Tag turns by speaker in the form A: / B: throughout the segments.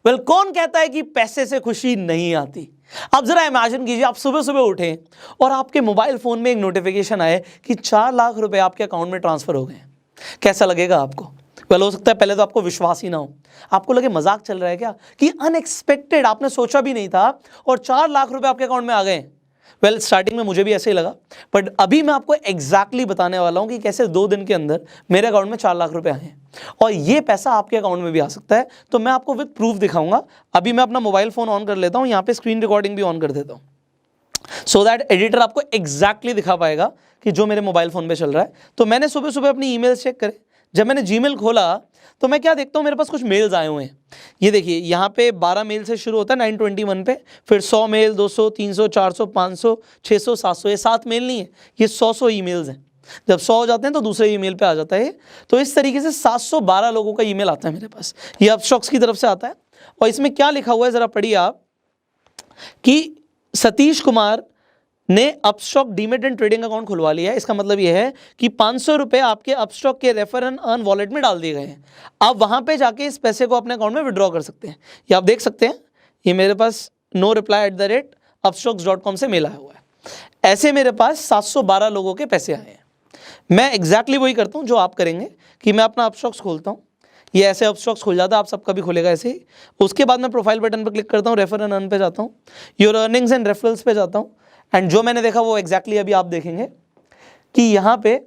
A: Well कौन कहता है कि पैसे से खुशी नहीं आती? आप जरा इमेजिन कीजिए, आप सुबह सुबह उठें और आपके मोबाइल फोन में एक नोटिफिकेशन आए कि 4 लाख रुपए आपके अकाउंट में ट्रांसफर हो गए। कैसा लगेगा आपको? वेल हो सकता है पहले तो आपको विश्वास ही ना हो, आपको लगे मजाक चल रहा है क्या, कि अनएक्सपेक्टेड, आपने सोचा भी नहीं था और 4 लाख रुपए आपके अकाउंट में आ गए। वेल स्टार्टिंग में मुझे भी ऐसे ही लगा, बट अभी मैं आपको एग्जैक्टली बताने वाला हूं कि कैसे 2 दिन के अंदर मेरे अकाउंट में 4 लाख रुपए आए हैं और ये पैसा आपके अकाउंट में भी आ सकता है। तो मैं आपको विद प्रूफ दिखाऊंगा। अभी मैं अपना मोबाइल फोन ऑन कर लेता हूं, यहां पे स्क्रीन रिकॉर्डिंग भी ऑन कर देता हूं, सो दैट एडिटर आपको एग्जैक्टली दिखा पाएगा कि जो मेरे मोबाइल फोन पे चल रहा है। तो मैंने सुबह सुबह अपनी ईमेल चेक करे, जब मैंने जीमेल खोला तो मैं क्या देखता हूँ, मेरे पास कुछ मेल्स आए हुए हैं। ये देखिए यहाँ पे 12 मेल से शुरू होता है 921 पे, फिर 100 मेल, 200, 300, 400, 500, 600, 700, ये 7 मेल नहीं है, ये 100 ईमेल्स हैं। जब 100 हो जाते हैं तो दूसरे ईमेल पे आ जाता है। तो इस तरीके से 712 लोगों का ईमेल आता है मेरे पास, ये अपस्टॉक्स की तरफ से आता है। और इसमें क्या लिखा हुआ है जरा पढ़िए आप, कि सतीश कुमार ने Upstox demat and trading account खुलवा लिया है। इसका मतलब यह है कि 500 रुपए आपके अपस्टॉक के रेफर एंड अर्न वॉलेट में डाल दिए गए हैं। आप वहां पे जाके इस पैसे को अपने अकाउंट में विड्रॉ कर सकते हैं। ये आप देख सकते हैं, ये मेरे पास no_reply@upstocks.com से मेल आया हुआ है। ऐसे मेरे पास 712 लोगों के पैसे आए हैं। मैं एग्जैक्टली वही करता हूँ जो आप करेंगे, कि मैं अपना अपस्टॉक्स खोलता हूँ, ये ऐसे अपस्टॉक्स खुल जाता है, आप सबका भी खुलेगा ऐसे ही। उसके बाद मैं प्रोफाइल बटन पर क्लिक करता हूँ, रेफर एंड अर्न पे जाता हूँ, योर अर्निंग्स एंड रेफरल्स पे जाता हूँ, एंड जो मैंने देखा वो एग्जैक्टली अभी आप देखेंगे कि यहाँ पे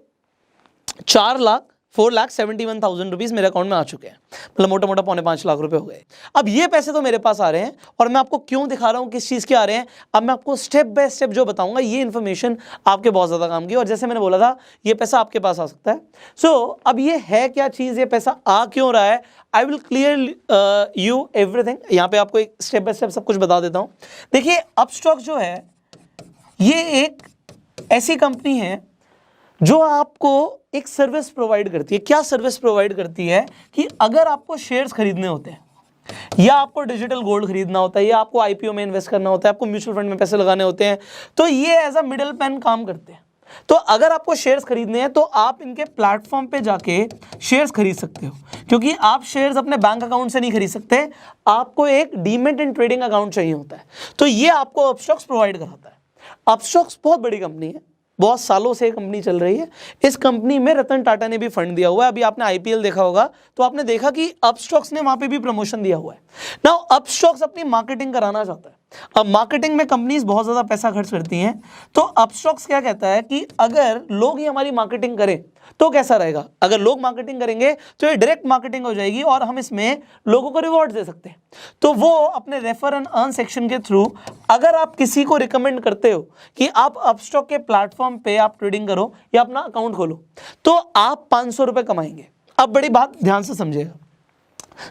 A: 4,71,000 रुपीज़ मेरे अकाउंट में आ चुके हैं, मतलब मोटा मोटा 4.5 लाख रुपए हो गए। अब ये पैसे तो मेरे पास आ रहे हैं, और मैं आपको क्यों दिखा रहा हूँ, किस चीज़ के आ रहे हैं, अब मैं आपको स्टेप बाय स्टेप जो बताऊंगा, ये इन्फॉर्मेशन आपके बहुत ज़्यादा काम की। और जैसे मैंने बोला था, ये पैसा आपके पास आ सकता है। सो अब ये है क्या चीज़, ये पैसा आ क्यों रहा है, I will clear you everything. यहाँ पे आपको एक स्टेप बाय स्टेप सब कुछ बता देता हूँ। देखिए अपस्टॉक जो है, ये एक ऐसी कंपनी है जो आपको एक सर्विस प्रोवाइड करती है। क्या सर्विस प्रोवाइड करती है, कि अगर आपको शेयर्स खरीदने होते हैं, या आपको डिजिटल गोल्ड खरीदना होता है, या आपको आईपीओ में इन्वेस्ट करना होता है, आपको म्यूचुअल फंड में पैसे लगाने होते हैं, तो ये एज अ मिडिल मैन काम करते हैं। तो अगर आपको शेयर्स खरीदने हैं तो आप इनके प्लेटफॉर्म पे जाके शेयर्स खरीद सकते हो, क्योंकि आप शेयर्स अपने बैंक अकाउंट से नहीं खरीद सकते, आपको एक डीमेट एंड ट्रेडिंग अकाउंट चाहिए होता है। तो ये आपको अपस्टॉक्स प्रोवाइड कराता है। अपस्टॉक्स बहुत बड़ी कंपनी है, बहुत सालों से कंपनी चल रही है। इस कंपनी में रतन टाटा ने भी फंड दिया हुआ है। अभी आपने आईपीएल देखा होगा तो आपने देखा कि अपस्टॉक्स ने वहां पे भी प्रमोशन दिया हुआ है। नाउ अपस्टॉक्स अपनी मार्केटिंग कराना चाहता है। अब मार्केटिंग में कंपनीज बहुत ज्यादा पैसा खर्च करती हैं, तो अपस्टॉक्स क्या कहता है कि अगर लोग ही हमारी मार्केटिंग करें तो कैसा रहेगा। अगर लोग मार्केटिंग करेंगे तो ये डायरेक्ट मार्केटिंग हो जाएगी और हम इसमें लोगों को रिवॉर्ड दे सकते हैं। तो वो अपने रेफर एंड अर्न सेक्शन के थ्रू, अगर आप किसी को रिकमेंड करते हो कि आप अपस्टॉक के प्लेटफॉर्म पे आप ट्रेडिंग करो या अपना अकाउंट खोलो, तो आप 500 रुपए कमाएंगे। अब बड़ी बात ध्यान से समझिएगा,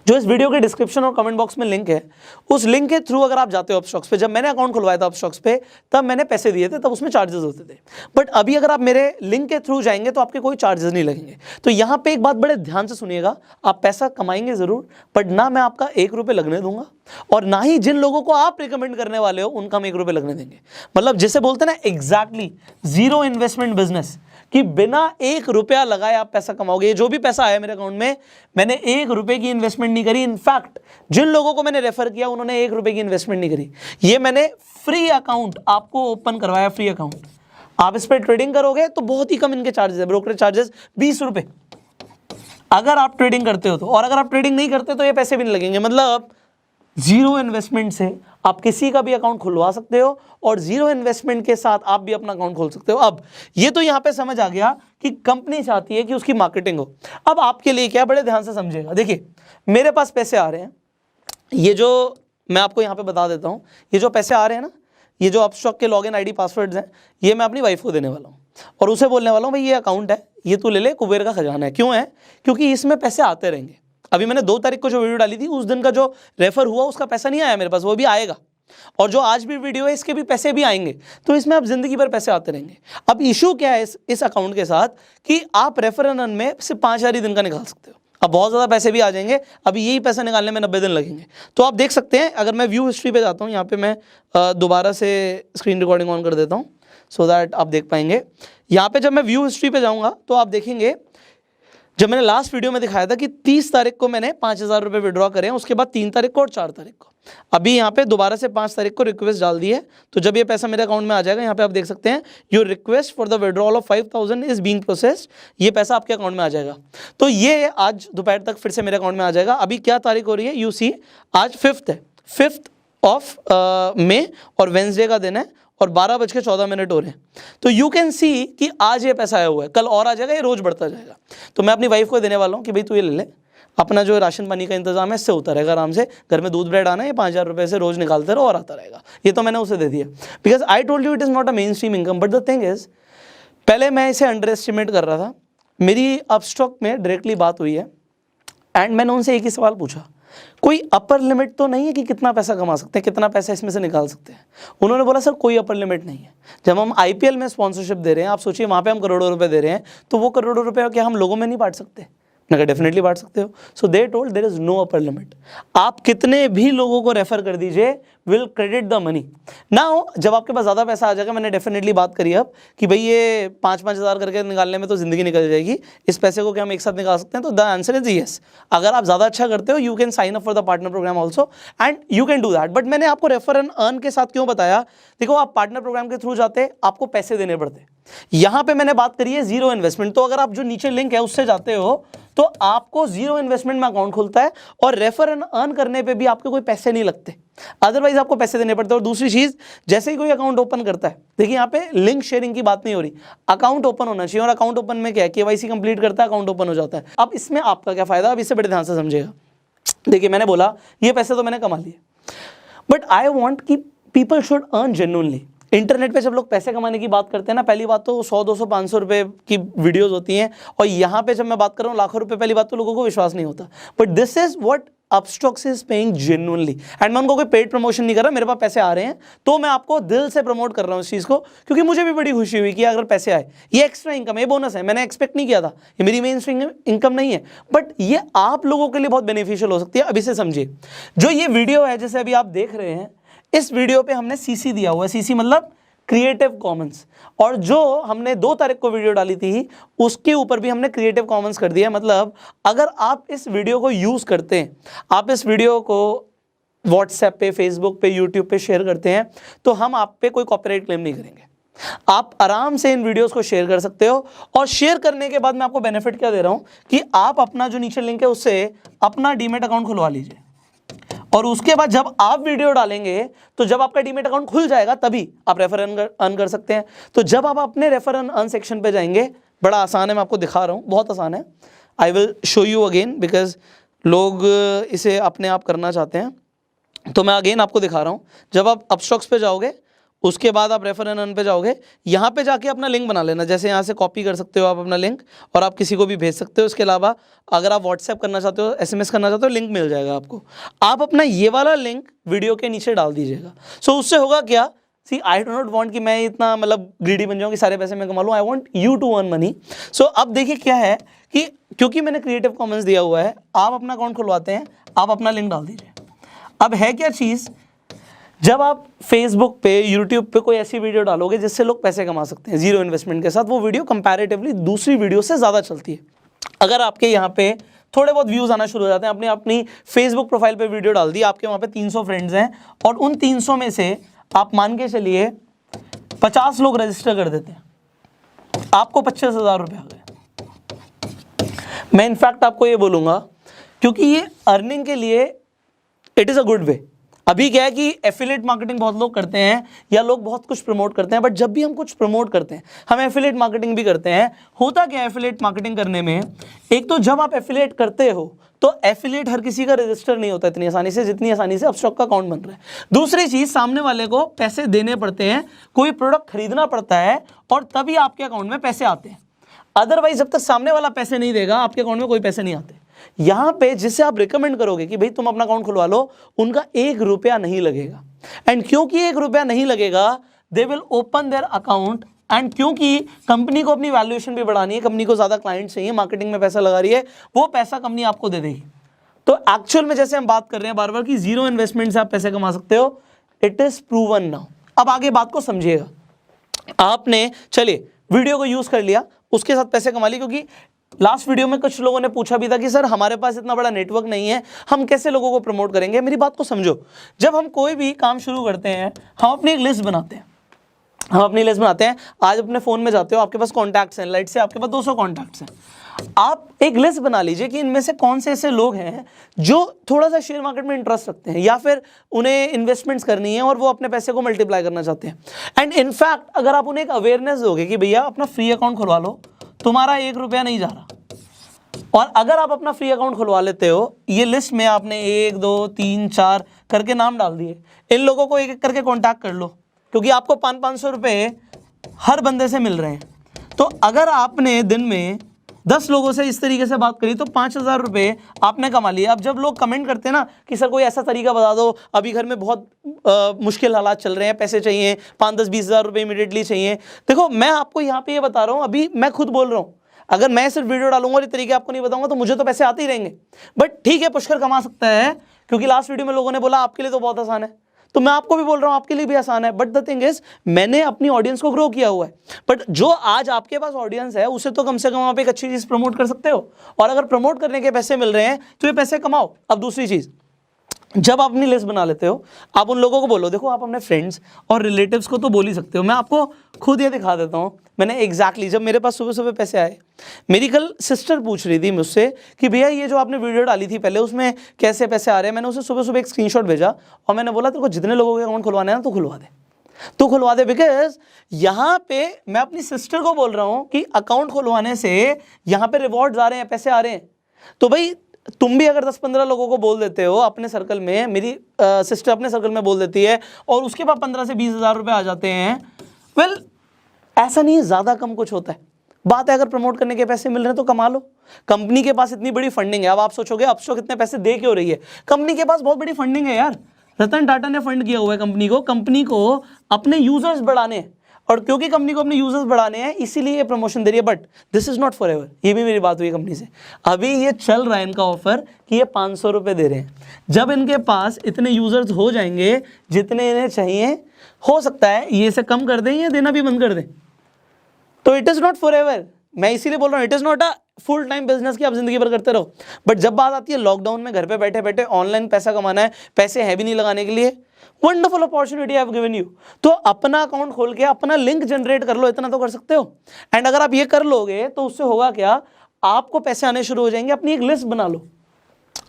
A: जो इस वीडियो के डिस्क्रिप्शन और कमेंट बॉक्स में लिंक है, उस लिंक के थ्रू अगर आप जाते हो अपस्टॉक्स पे, जब मैंने अकाउंट खुलवाया था अपस्टॉक्स पे तब मैंने पैसे दिए थे, तब उसमें चार्जेस होते थे। बट अभी अगर आप मेरे लिंक के थ्रू जाएंगे तो आपके कोई चार्जेस नहीं लगेंगे। तो यहाँ पे एक बात बड़े ध्यान से सुनिएगा, आप पैसा कमाएंगे जरूर, बट ना मैं आपका 1 रुपये लगने दूंगा, और ना ही जिन लोगों को आप रिकमेंड करने वाले हो उनका हम 1 रुपये लगने देंगे। मतलब जिसे बोलते हैं ना एग्जैक्टली जीरो इन्वेस्टमेंट बिजनेस, कि बिना 1 रुपया लगाए आप पैसा कमाओगे। जो भी पैसा आया मेरे अकाउंट में, मैंने 1 रुपए की इन्वेस्टमेंट नहीं करी। इनफैक्ट जिन लोगों को मैंने रेफर किया उन्होंने 1 रुपए की इन्वेस्टमेंट नहीं करी। ये मैंने फ्री अकाउंट आपको ओपन करवाया, फ्री अकाउंट। आप इस पर ट्रेडिंग करोगे तो बहुत ही कम इनके चार्जेस है, ब्रोकरेज चार्जेस 20 रुपए अगर आप ट्रेडिंग करते हो तो, और अगर आप ट्रेडिंग नहीं करते तो ये पैसे भी नहीं लगेंगे। मतलब जीरो इन्वेस्टमेंट से आप किसी का भी अकाउंट खुलवा सकते हो, और जीरो इन्वेस्टमेंट के साथ आप भी अपना अकाउंट खोल सकते हो। अब ये तो यहां पे समझ आ गया कि कंपनी चाहती है कि उसकी मार्केटिंग हो। अब आपके लिए क्या, बड़े ध्यान से समझिएगा। देखिए मेरे पास पैसे आ रहे हैं, ये जो मैं आपको यहां पे बता देता हूं, ये जो पैसे आ रहे हैं ना, ये जो अपस्टॉक के लॉगिन आईडी पासवर्ड्स हैं, ये मैं अपनी वाइफ को देने वाला हूँ, और उसे बोलने वाला हूँ भाई ये अकाउंट है, ये तू ले ले, कुबेर का खजाना है। क्यों है, क्योंकि इसमें पैसे आते रहेंगे। अभी मैंने 2 तारीख को जो वीडियो डाली थी, उस दिन का जो रेफर हुआ उसका पैसा नहीं आया मेरे पास, वो भी आएगा। और जो आज भी वीडियो है इसके भी पैसे भी आएंगे। तो इसमें अब जिंदगी भर पैसे आते रहेंगे। अब इशू क्या है इस अकाउंट के साथ, कि आप रेफर एंड अर्न में सिर्फ 5,000 ही दिन का निकाल सकते हो। अब बहुत ज़्यादा पैसे भी आ जाएंगे, अभी यही पैसा निकालने में 90 दिन लगेंगे। तो आप देख सकते हैं, अगर मैं व्यू हिस्ट्री पे जाता हूँ, यहाँ पे मैं दोबारा से स्क्रीन रिकॉर्डिंग ऑन कर देता हूँ सो दैट आप देख पाएंगे। यहाँ पे जब मैं व्यू हिस्ट्री पे जाऊँगा तो आप देखेंगे जब मैंने लास्ट वीडियो में दिखाया था कि 30 तारीख को मैंने 5,000 रुपये विड्रॉ करे हैं, उसके बाद 3 तारीख को और 4 तारीख को, अभी यहाँ पे दोबारा से 5 तारीख को रिक्वेस्ट डाल दी है। तो जब ये पैसा मेरे अकाउंट में आ जाएगा, यहाँ पे आप देख सकते हैं your request for the withdrawal of 5,000 is being processed, ये पैसा आपके अकाउंट में आ जाएगा। तो ये आज दोपहर तक फिर से मेरे अकाउंट में आ जाएगा। अभी क्या तारीख हो रही है, यू सी आज 5th है, 5th ऑफ मई और वेंसडे का दिन है और 12:14 हो रहे हैं। तो यू कैन सी कि आज ये पैसा आया हुआ है, कल और आ जाएगा, ये रोज बढ़ता जाएगा। तो मैं अपनी वाइफ को देने वाला हूँ कि भाई तू ये ले ले, अपना जो राशन पानी का इंतजाम है इससे होता रहेगा आराम से, घर में दूध ब्रेड आना है, 5,000 रुपये से रोज निकालते रहो और आता रहेगा। ये तो मैंने उसे दे दिया, because I told you it is not a main stream income. But the thing is, पहले मैं इसे अंडर एस्टिमेट कर रहा था। मेरी अपस्टॉक में डायरेक्टली बात हुई है एंड मैंने उनसे एक ही सवाल पूछा, कोई अपर लिमिट तो नहीं है कि कितना पैसा कमा सकते हैं, कितना पैसा इसमें से निकाल सकते हैं। उन्होंने बोला सर कोई अपर लिमिट नहीं है। जब हम IPL में स्पॉन्सरशिप दे रहे हैं, आप सोचिए वहाँ पे हम करोड़ों रुपए दे रहे हैं, तो वो करोड़ों रुपए क्या हम लोगों में नहीं बांट सकते? मैं डेफिनेटली बांट सकते हो। So they told there is no upper limit, आप कितने भी लोगों को रेफर कर दीजिए, will credit the money. Now जब आपके पास ज़्यादा पैसा आ जाएगा, मैंने डेफिनेटली बात करी अब कि भाई ये 5-5 हज़ार करके निकालने में तो ज़िंदगी निकल जाएगी, इस पैसे को क्या हम एक साथ निकाल सकते हैं? तो द आंसर इज येस। अगर आप ज़्यादा अच्छा करते हो, you can sign up for the partner programme also and you can do that. But मैंने आपको रेफर एंड अर्न के साथ क्यों बताया? देखो, आप पार्टनर प्रोग्राम के थ्रू जाते, आपको पैसे देने पड़ते। यहाँ पे मैंने बात करी है जीरो इन्वेस्टमेंट। तो अगर आप जो नीचे लिंक है उससे जाते हो तो आपको जीरो इन्वेस्टमेंट में अकाउंट खुलता है और रेफर एंड अर्न करने पे भी आपके कोई पैसे नहीं लगते, अदरवाइज आपको पैसे देने पड़ते हैं। और दूसरी चीज, जैसे ही कोई अकाउंट ओपन करता है, देखिए यहाँ पे लिंक शेयरिंग की बात नहीं हो रही, अकाउंट ओपन होना चाहिए। और अकाउंट ओपन में क्या है, KYC कंप्लीट करता है, अकाउंट ओपन हो जाता है। अब इसमें आपका क्या फायदा, अब इसे बड़े ध्यान से समझिएगा। देखिए, मैंने बोला ये पैसे तो मैंने कमा लिए, बट आई वॉन्ट कि people should earn genuinely. Internet पे जब लोग पैसे कमाने की बात करते हैं ना, पहली बात तो 100, 200, 500 रुपए की वीडियोस होती हैं, और यहाँ पे जब मैं बात कर रहा हूँ लाखों रुपए, पहली बात तो लोगों को विश्वास नहीं होता। But this is what Upstox is paying genuinely. And मैं उनको कोई पेड प्रमोशन नहीं कर रहा, मेरे पास पैसे आ रहे हैं तो मैं आपको दिल से प्रमोट कर रहा हूँ इस चीज़ को, क्योंकि मुझे भी बड़ी खुशी हुई कि अगर पैसे आए, ये एक्स्ट्रा इनकम है, ये बोनस है, मैंने एक्सपेक्ट नहीं किया था, ये मेरी मेन स्ट्रीम इनकम नहीं है, बट ये आप लोगों के लिए बहुत बेनिफिशियल हो सकती है। अब इसे समझिए, जो ये वीडियो है जैसे अभी आप देख रहे हैं, इस वीडियो पे हमने CC दिया हुआ है, CC मतलब क्रिएटिव कॉमन्स। और जो हमने 2 तारीख को वीडियो डाली थी उसके ऊपर भी हमने क्रिएटिव कॉमन्स कर दिया। मतलब अगर आप इस वीडियो को यूज करते हैं, आप इस वीडियो को व्हाट्सएप पे, फेसबुक पे, यूट्यूब पे शेयर करते हैं, तो हम आप पे कोई कॉपीराइट क्लेम नहीं करेंगे। आप आराम से इन वीडियोस को शेयर कर सकते हो। और शेयर करने के बाद मैं आपको बेनिफिट क्या दे रहा हूं कि आप अपना जो नीचे लिंक है उससे अपना डीमैट अकाउंट खुलवा लीजिए, और उसके बाद जब आप वीडियो डालेंगे तो जब आपका डीमैट अकाउंट खुल जाएगा तभी आप रेफर अर्न कर सकते हैं। तो जब आप अपने रेफर अर्न सेक्शन पे जाएंगे, बड़ा आसान है, मैं आपको दिखा रहा हूँ, बहुत आसान है। I will show you again, because लोग इसे अपने आप करना चाहते हैं। तो मैं अगेन आपको दिखा रहा हूँ। जब आप अपस्टॉक्स पे जाओगे, उसके बाद आप रेफर एंड अर्न पे जाओगे, यहाँ पे जाके अपना लिंक बना लेना। जैसे यहाँ से कॉपी कर सकते हो आप अपना लिंक, और आप किसी को भी भेज सकते हो। इसके अलावा अगर आप व्हाट्सएप करना चाहते हो, SMS करना चाहते हो, लिंक मिल जाएगा आपको। आप अपना ये वाला लिंक वीडियो के नीचे डाल दीजिएगा। सो उससे होगा क्या, सी आई डो नॉट वांट कि मैं इतना मतलब ग्रीडी बन जाऊँ कि सारे पैसे मैं कमा लूँ। I want you to earn money. So अब देखिए क्या है कि क्योंकि मैंने क्रिएटिव कॉमन्स दिया हुआ है, आप अपना अकाउंट खुलवाते हैं, आप अपना लिंक डाल दीजिए। अब है क्या चीज़, जब आप फेसबुक पे, यूट्यूब पे कोई ऐसी वीडियो डालोगे जिससे लोग पैसे कमा सकते हैं जीरो इन्वेस्टमेंट के साथ, वो वीडियो कंपैरेटिवली दूसरी वीडियो से ज़्यादा चलती है। अगर आपके यहाँ पे थोड़े बहुत व्यूज़ आना शुरू हो जाते हैं, आपने अपनी फेसबुक प्रोफाइल पे वीडियो डाल दी, आपके वहाँ पे 300 फ्रेंड्स हैं, और उन 300 में से आप मान के चलिए 50 लोग रजिस्टर कर देते हैं, आपको 25,000 रुपये आ गए। मैं इनफैक्ट आपको ये बोलूँगा, क्योंकि ये अर्निंग के लिए it is a good way. अभी क्या है कि एफिलिएट मार्केटिंग बहुत लोग करते हैं, या लोग बहुत कुछ प्रमोट करते हैं, बट जब भी हम कुछ प्रमोट करते हैं, हम एफिलिएट मार्केटिंग भी करते हैं। होता क्या है एफिलिएट मार्केटिंग करने में, एक तो जब आप एफिलिएट करते हो तो एफिलिएट हर किसी का रजिस्टर नहीं होता इतनी आसानी से, जितनी आसानी से अपस्टॉक का अकाउंट बन रहा है। दूसरी चीज, सामने वाले को पैसे देने पड़ते हैं, कोई प्रोडक्ट खरीदना पड़ता है, और तभी आपके अकाउंट में पैसे आते हैं। अदरवाइज जब तक सामने वाला पैसे नहीं देगा, आपके अकाउंट में कोई पैसे नहीं आते। यहाँ पे जिससे आप रिकमेंड करोगे कि भाई तुम अपना अकाउंट खुलवा लो, उनका 1 रुपया नहीं लगेगा। एंड क्योंकि 1 रुपया नहीं लगेगा, they will open their account. And क्योंकि कंपनी को अपनी वैल्यूएशन भी बढ़ानी है, कंपनी को ज़्यादा क्लाइंट चाहिए, मार्केटिंग में पैसा लगा रही है, वो पैसा कंपनी आपको दे देगी। तो एक्चुअल में जैसे हम बात कर रहे हैं बार बार कि जीरो इन्वेस्टमेंट से आप पैसे कमा सकते हो, इट इज प्रूवन नाउ। अब आगे बात को समझिएगा। आपने चलिए वीडियो को यूज कर लिया, उसके साथ पैसे कमा लिए, क्योंकि लास्ट वीडियो में कुछ लोगों ने पूछा भी था कि सर हमारे पास इतना बड़ा नेटवर्क नहीं है, हम कैसे लोगों को प्रमोट करेंगे। मेरी बात को समझो, जब हम कोई भी काम शुरू करते हैं हम अपनी एक लिस्ट बनाते हैं, आज अपने फ़ोन में जाते हो, आपके पास कॉन्टैक्ट्स हैं, लाइट से आपके पास 200 कॉन्टैक्ट्स हैं। आप एक लिस्ट बना लीजिए कि इनमें से कौन से ऐसे लोग हैं जो थोड़ा सा शेयर मार्केट में इंटरेस्ट रखते हैं या फिर उन्हें इन्वेस्टमेंट्स करनी है और वो अपने पैसे को मल्टीप्लाई करना चाहते हैं। एंड इनफैक्ट अगर आप उन्हें एक अवेयरनेस दोगे कि भैया अपना फ्री अकाउंट खुलवा लो, तुम्हारा 1 रुपया नहीं जा रहा, और अगर आप अपना फ्री अकाउंट खुलवा लेते हो, ये लिस्ट में आपने 1 2 3 4 करके नाम डाल दिए, इन लोगों को एक एक करके कॉन्टैक्ट कर लो, क्योंकि आपको 500-500 रुपये हर बंदे से मिल रहे हैं। तो अगर आपने दिन में 10 लोगों से इस तरीके से बात करी तो 5000 रुपये आपने कमा लिए। अब जब लोग कमेंट करते हैं ना कि सर कोई ऐसा तरीका बता दो, अभी घर में बहुत मुश्किल हालात चल रहे हैं, पैसे चाहिए, 5-10-20 हज़ार रुपये इमीडिएटली चाहिए। देखो मैं आपको यहाँ पे ये बता रहा हूँ, अभी मैं खुद बोल रहा हूँ, अगर मैं सिर्फ वीडियो डालूंगा और ये तरीके आपको नहीं बताऊंगा तो मुझे तो पैसे आते ही रहेंगे। बट ठीक है, पुष्कर कमा सकता है, क्योंकि लास्ट वीडियो में लोगों ने बोला आपके लिए तो बहुत आसान है, तो मैं आपको भी बोल रहा हूं आपके लिए भी आसान है। बट द थिंग इज, मैंने अपनी ऑडियंस को ग्रो किया हुआ है। बट जो आज आपके पास ऑडियंस है उसे तो कम से कम आप एक अच्छी चीज प्रमोट कर सकते हो, और अगर प्रमोट करने के पैसे मिल रहे हैं तो ये पैसे कमाओ। अब दूसरी चीज, जब आप अपनी लिस्ट बना लेते हो, आप उन लोगों को बोलो, देखो आप अपने फ्रेंड्स और रिलेटिव्स को तो बोल ही सकते हो, मैं आपको खुद ये दिखा देता हूँ। मैंने एग्जैक्टली जब मेरे पास सुबह सुबह पैसे आए, मेरी कल सिस्टर पूछ रही थी मुझसे कि भैया ये जो आपने वीडियो डाली थी पहले, उसमें कैसे पैसे आ रहे हैं। मैंने उसे सुबह सुबह एक स्क्रीनशॉट भेजा और मैंने बोला तेरे को जितने लोगों के अकाउंट खुलवाने हैं ना तो खुलवा दे, बिकॉज यहाँ पे मैं अपनी सिस्टर को बोल रहा हूँ कि अकाउंट खुलवाने से यहाँ पे रिवॉर्ड्स आ रहे हैं, पैसे आ रहे हैं। तो भाई तुम भी अगर 10-15 लोगों को बोल देते हो अपने सर्कल में, मेरी सिस्टर अपने सर्कल में बोल देती है और उसके बाद 15 से 20 हज़ार रुपये आ जाते हैं, वेल ऐसा नहीं है ज़्यादा कम कुछ होता है। बात है अगर प्रमोट करने के पैसे मिल रहे हैं तो कमा लो। कंपनी के पास इतनी बड़ी फंडिंग है। अब आप सोचोगे अपस्टॉक इतने पैसे दे क्यों रही है, कंपनी के पास बहुत बड़ी फंडिंग है यार। रतन टाटा ने फंड किया हुआ है कंपनी को अपने यूजर्स बढ़ाने, और क्योंकि कंपनी को अपने यूजर्स बढ़ाने हैं इसीलिए ये प्रमोशन दे रही है। But this is not for ever. ये भी मेरी बात हुई कंपनी से, अभी ये चल रहा है इनका ऑफर कि ये 500 रुपये दे रहे हैं। जब इनके पास इतने यूजर्स हो जाएंगे जितने इन्हें चाहिए, हो सकता है ये इसे कम कर दें या देना भी बंद कर दें। तो it is not for ever. मैं इसीलिए बोल रहा हूँ it is not a full time business की आप जिंदगी भर करते रहो। बट जब बात आती है लॉकडाउन में घर पे बैठे बैठे ऑनलाइन पैसा कमाना है, पैसे है भी नहीं लगाने के लिए, wonderful opportunity I have given you. तो अपना अकाउंट खोल के अपना लिंक जनरेट कर लो, इतना तो कर सकते हो। एंड अगर आप ये कर लोगे तो उससे होगा क्या, आपको पैसे आने शुरू हो जाएंगे। अपनी एक लिस्ट बना लो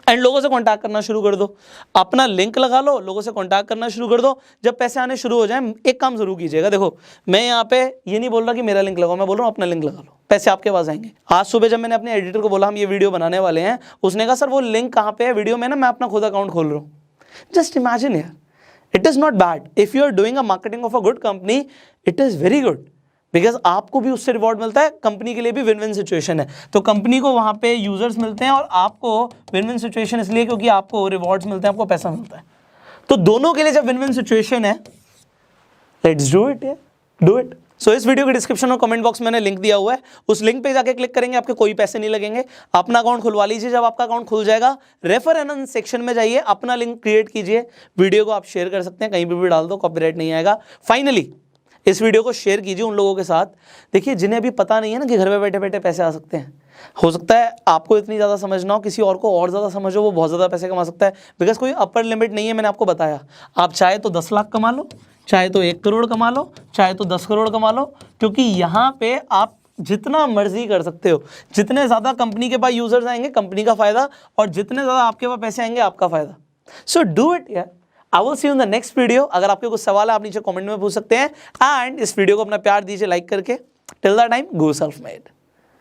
A: एंड लोगों से कांटेक्ट करना शुरू कर दो, अपना लिंक लगा लो, लोगों से कांटेक्ट करना शुरू कर दो। जब पैसे आने शुरू हो जाए, एक काम जरूर कीजिएगा। देखो मैं यहाँ पे ये नहीं बोल रहा कि मेरा लिंक लगाओ, मैं बोल रहा हूँ अपना लिंक लगा लो, पैसे आपके पास आएंगे। आज सुबह जब मैंने अपने एडिटर को बोला हम ये वीडियो बनाने वाले हैं, उसने कहा सर वो लिंक कहाँ पे है वीडियो में ना, मैं अपना खुद अकाउंट खोल रहा हूँ। जस्ट इमेजिन यार, it is not bad if you are doing a marketing of a good company, it is very good, because आपको भी उससे रिवॉर्ड मिलता है, कंपनी के लिए भी विन विन सिचुएशन है। तो कंपनी को वहाँ पे यूजर्स मिलते हैं और आपको विन विन सिचुएशन इसलिए क्योंकि आपको रिवॉर्ड्स मिलते हैं, आपको पैसा मिलता है। तो दोनों के लिए जब विन विन सिचुएशन है, let's do it, do it. So इस वीडियो के डिस्क्रिप्शन और कमेंट बॉक्स में मैंने लिंक दिया हुआ है, उस लिंक पे जाके क्लिक करेंगे, आपके कोई पैसे नहीं लगेंगे। अपना अकाउंट खुलवा लीजिए। जब आपका अकाउंट खुल जाएगा, रेफर एंड अर्न सेक्शन में जाइए, अपना लिंक क्रिएट कीजिए। वीडियो को आप शेयर कर सकते हैं, कहीं भी डाल दो, कॉपीराइट नहीं आएगा। फाइनली इस वीडियो को शेयर कीजिए उन लोगों के साथ, देखिए जिन्हें अभी पता नहीं है ना कि घर में बैठे बैठे पैसे आ सकते हैं। हो सकता है आपको इतनी ज़्यादा समझ ना हो, किसी और को और ज़्यादा समझो, वो बहुत ज़्यादा पैसे कमा सकता है, बिकॉज कोई अपर लिमिट नहीं है। मैंने आपको बताया, आप चाहे तो 10 लाख कमा लो, चाहे तो 1 करोड़ कमा लो, चाहे तो 10 करोड़ कमा लो, क्योंकि यहाँ पे आप जितना मर्जी कर सकते हो। जितने ज़्यादा कंपनी के पास यूजर्स आएंगे, कंपनी का फायदा, और जितने ज़्यादा आपके पास पैसे आएंगे, आपका फायदा। सो डू इट यार। I will see you in the next video. अगर आपके कुछ सवाल है आप नीचे कमेंट में पूछ सकते हैं, एंड इस वीडियो को अपना प्यार दीजिए लाइक करके। Till the time, go self made.